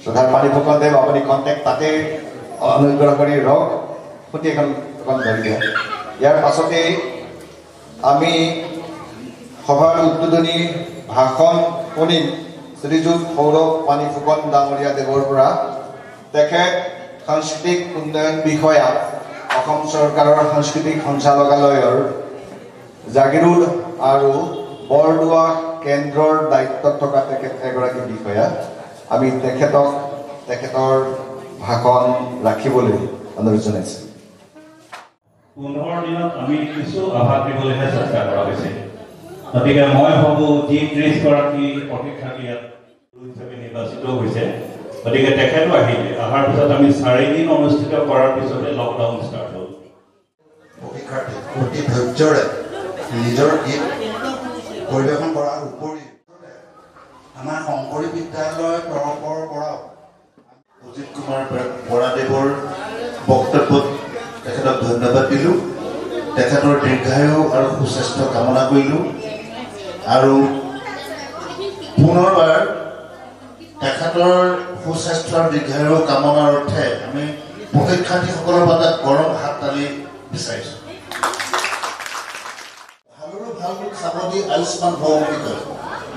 শ্ৰদ্ধাৰ পানী ফুকনদেৱ আপুনি কণ্টেক্ট তাতে অনুগ্ৰহ কৰি ৰওক সুতি এখন ধৰি দিয়া ইয়াৰ পাছতেই আমি সভাৰ উদ্বোধনী ভাষণ শুনিম শ্ৰীযুত সৌৰভ পানী ফুকন ডাঙৰীয়া দেৱৰ পৰা তেখেত সাংস্কৃতিক উন্নয়ন বিষয়া অসম চৰকাৰৰ সাংস্কৃতিক সঞ্চালকালয়ৰ জাগিৰোড আৰু বৰদোৱা কেন্দ্ৰৰ দায়িত্বত থকা তেখেত এগৰাকী বিষয়া আমি তেখেতৰ ভাষণ ৰাখিবলৈ অনুৰোধ জনাইছোঁ 15 দিনত আমি কিছু আভাস দিবলৈহে চেষ্টা কৰা হৈছে গতিকে মই ভাবোঁ যি 30 গৰাকী প্ৰশিক্ষাৰ্থী ইয়াত হিচাপে নিৰ্বাচিত হৈছে গতিকে তেখেতো আহিলে অহাৰ পিছত আমি 4 দিন অনুষ্ঠিত কৰাৰ পিছতে লকডাউন ষ্টাৰ্ট হ'ল প্ৰশিক্ষাৰ্থী অতি ধৈৰ্যৰে নিজৰ গীত পৰিৱেশন কৰাৰ উপৰি আমাৰ শংকৰী বিদ্যালয় তৰফৰ পৰাও অজিত কুমাৰ বৰাদেৱৰ বক্তব্যত তেখেতক ধন্যবাদ দিলোঁ তেখেতৰ দীৰ্ঘায়ু আৰু সুস্বাস্থ্য কামনা কৰিলোঁ আৰু পুনৰবাৰ তেখেতৰ সুস্বাস্থ্য আৰু দীৰ্ঘায়ু কামনাৰ অৰ্থে আমি প্ৰশিক্ষাৰ্থীসকলৰ বাবে গৰম হাত তালি বিচাৰিছোঁ ভালৰো ভাল খাব দি আয়ুষ্মান ভৱ বুলি কয়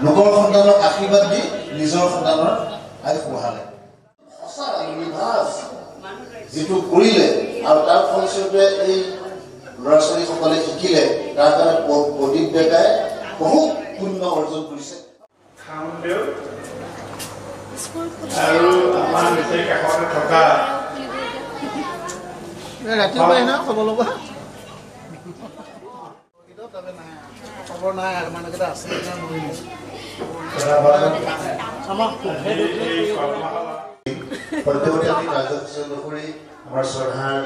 লোকৰ সন্তানক আশীৰ্বাদ দি নিজৰ সন্তানৰ আয়ুস বঢ়ালে সঁচা নিভাজ যিটো কৰিলে আৰু তাৰ ফলস্বৰূপে এই ল'ৰা ছোৱালীসকলে শিকিলে তাৰ কাৰণে প্ৰদীপ ডেকাই বহুত পুণ্য অৰ্জন কৰিছে আৰু আমাৰ নিচেই কাষতে থকা ৰাতিপুৱাই না খবৰ ল'বা খবৰ নাই আৰু মানুহকেইটা আছে প্ৰত্যেকতে আমি কাৰ্যসূচী অনুসৰি আমাৰ শ্ৰদ্ধাৰ